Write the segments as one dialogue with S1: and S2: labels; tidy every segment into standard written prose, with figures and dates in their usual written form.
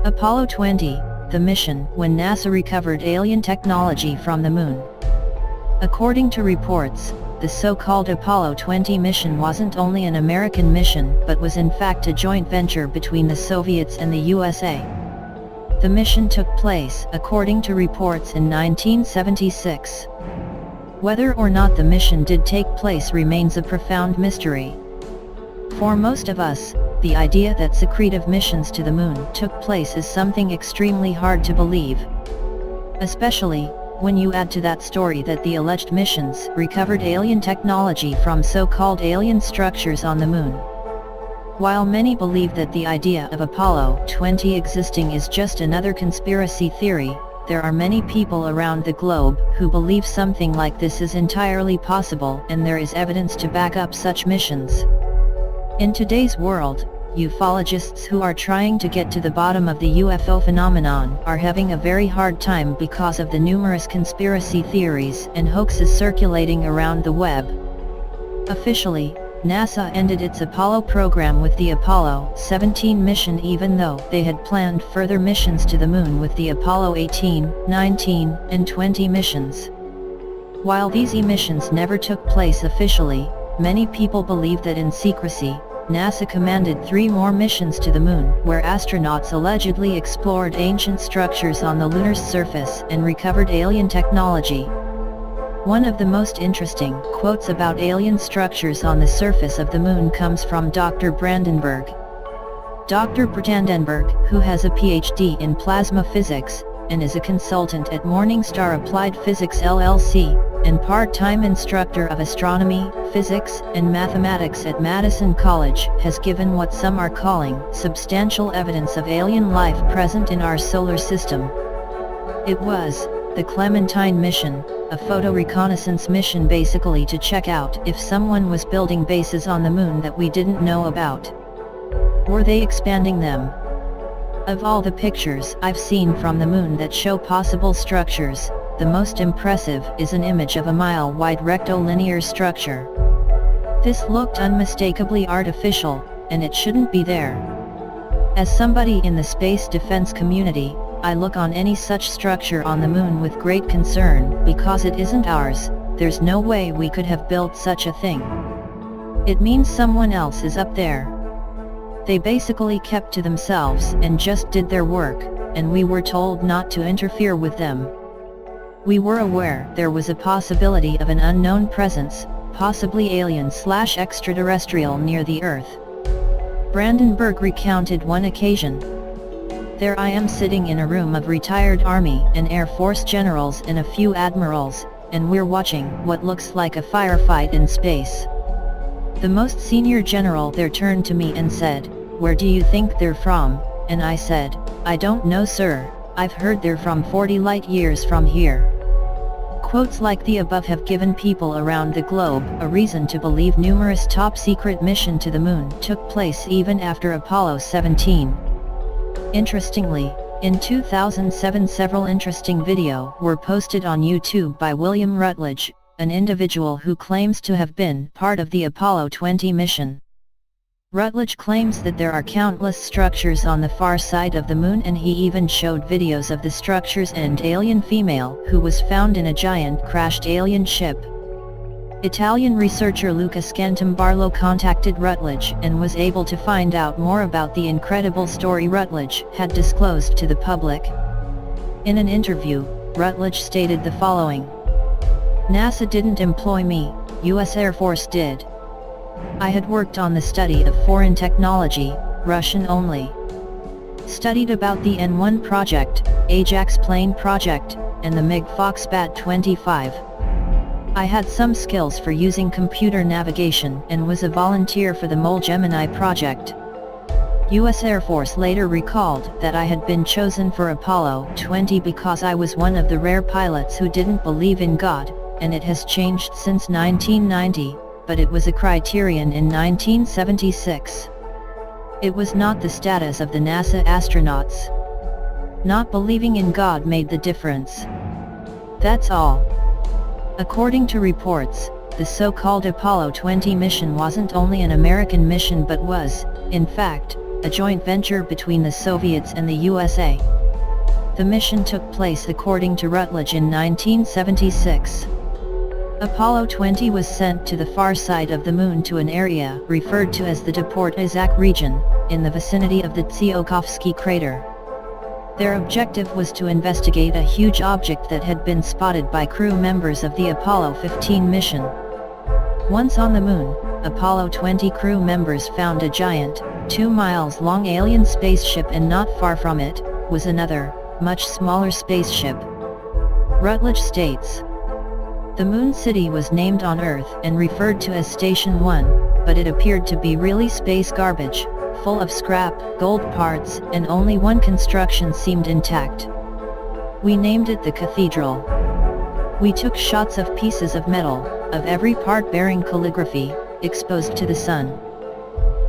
S1: Apollo 20, the mission when NASA recovered alien technology from the Moon. According to reports, the so-called Apollo 20 mission wasn't only an American mission but was in fact a joint venture between the Soviets and the USA. The mission took place, according to reports, in 1976. Whether or not the mission did take place remains a profound mystery. For most of us, the idea that secretive missions to the Moon took place is something extremely hard to believe. Especially, when you add to that story that the alleged missions recovered alien technology from so-called alien structures on the Moon. While many believe that the idea of Apollo 20 existing is just another conspiracy theory, there are many people around the globe who believe something like this is entirely possible, and there is evidence to back up such missions. In today's world, ufologists who are trying to get to the bottom of the UFO phenomenon are having a very hard time because of the numerous conspiracy theories and hoaxes circulating around the web. Officially, NASA ended its Apollo program with the Apollo 17 mission, even though they had planned further missions to the Moon with the Apollo 18, 19, and 20 missions. While these missions never took place officially, many people believe that in secrecy, NASA commanded 3 more missions to the Moon, where astronauts allegedly explored ancient structures on the lunar surface and recovered alien technology. One of the most interesting quotes about alien structures on the surface of the Moon comes from Dr. Brandenburg. Dr. Brandenburg, who has a PhD in plasma physics, and is a consultant at Morningstar Applied Physics LLC, and part-time instructor of astronomy, physics, and mathematics at Madison College, has given what some are calling substantial evidence of alien life present in our solar system. It was the Clementine mission, a photo reconnaissance mission basically to check out if someone was building bases on the Moon that we didn't know about. Were they expanding them? Of all the pictures I've seen from the Moon that show possible structures, the most impressive is an image of a mile-wide rectilinear structure. This looked unmistakably artificial, and it shouldn't be there. As somebody in the space defense community, I look on any such structure on the Moon with great concern, because it isn't ours. There's no way we could have built such a thing. It means someone else is up there. They basically kept to themselves and just did their work, and we were told not to interfere with them. We were aware there was a possibility of an unknown presence, possibly alien/extraterrestrial, near the Earth. Brandenburg recounted one occasion. There I am sitting in a room of retired Army and Air Force generals and a few admirals, and we're watching what looks like a firefight in space. The most senior general there turned to me and said, "Where do you think they're from?" And I said, "I don't know, sir. I've heard they're from 40 light years from here." Quotes like the above have given people around the globe a reason to believe numerous top-secret missions to the Moon took place even after Apollo 17. Interestingly, in 2007 several interesting videos were posted on YouTube by William Rutledge, an individual who claims to have been part of the Apollo 20 mission. Rutledge claims that there are countless structures on the far side of the Moon, and he even showed videos of the structures and alien female who was found in a giant crashed alien ship. Italian researcher Luca Scantambarlo contacted Rutledge and was able to find out more about the incredible story Rutledge had disclosed to the public. In an interview, Rutledge stated the following: "NASA didn't employ me, US Air Force did. I had worked on the study of foreign technology, Russian only. Studied about the N1 project, Ajax plane project, and the MiG Foxbat 25. I had some skills for using computer navigation and was a volunteer for the Mole Gemini project." US Air Force later recalled that I had been chosen for Apollo 20 because I was one of the rare pilots who didn't believe in God, and it has changed since 1990, but it was a criterion in 1976. It was not the status of the NASA astronauts. Not believing in God made the difference. That's all. According to reports, the so-called Apollo 20 mission wasn't only an American mission but was, in fact, a joint venture between the Soviets and the USA. The mission took place according to Rutledge in 1976. Apollo 20 was sent to the far side of the Moon to an area referred to as the Deport-Isaac region, in the vicinity of the Tsiolkovsky crater. Their objective was to investigate a huge object that had been spotted by crew members of the Apollo 15 mission. Once on the Moon, Apollo 20 crew members found a giant, 2 miles long alien spaceship, and not far from it was another, much smaller spaceship. Rutledge states, "The Moon City was named on Earth and referred to as Station 1, but it appeared to be really space garbage, full of scrap, gold parts, and only one construction seemed intact. We named it the Cathedral. We took shots of pieces of metal, of every part bearing calligraphy, exposed to the sun.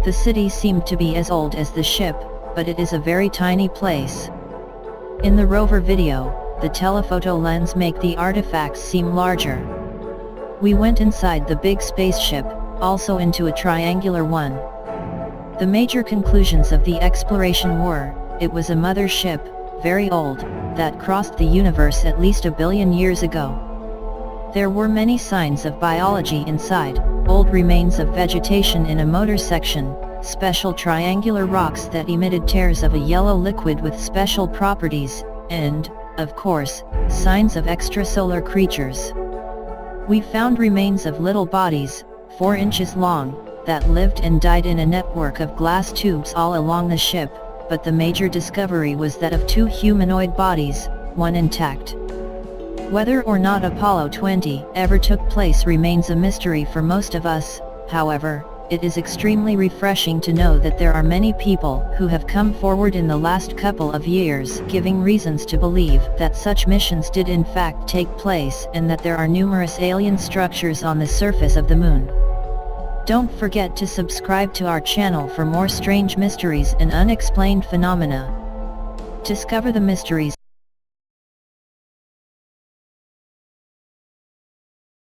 S1: The city seemed to be as old as the ship, but it is a very tiny place. In the rover video, the telephoto lens make the artifacts seem larger. We went inside the big spaceship, also into a triangular one. The major conclusions of the exploration were, it was a mother ship, very old, that crossed the universe at least 1 billion years ago. There were many signs of biology inside, old remains of vegetation in a motor section, special triangular rocks that emitted tears of a yellow liquid with special properties, and, of course, signs of extrasolar creatures. We found remains of little bodies, 4 inches long, that lived and died in a network of glass tubes all along the ship, but the major discovery was that of 2 humanoid bodies, one intact. Whether or not Apollo 20 ever took place remains a mystery for most of us. However, it is extremely refreshing to know that there are many people who have come forward in the last couple of years giving reasons to believe that such missions did in fact take place and that there are numerous alien structures on the surface of the Moon. Don't forget to subscribe to our channel for more strange mysteries and unexplained phenomena. Discover the mysteries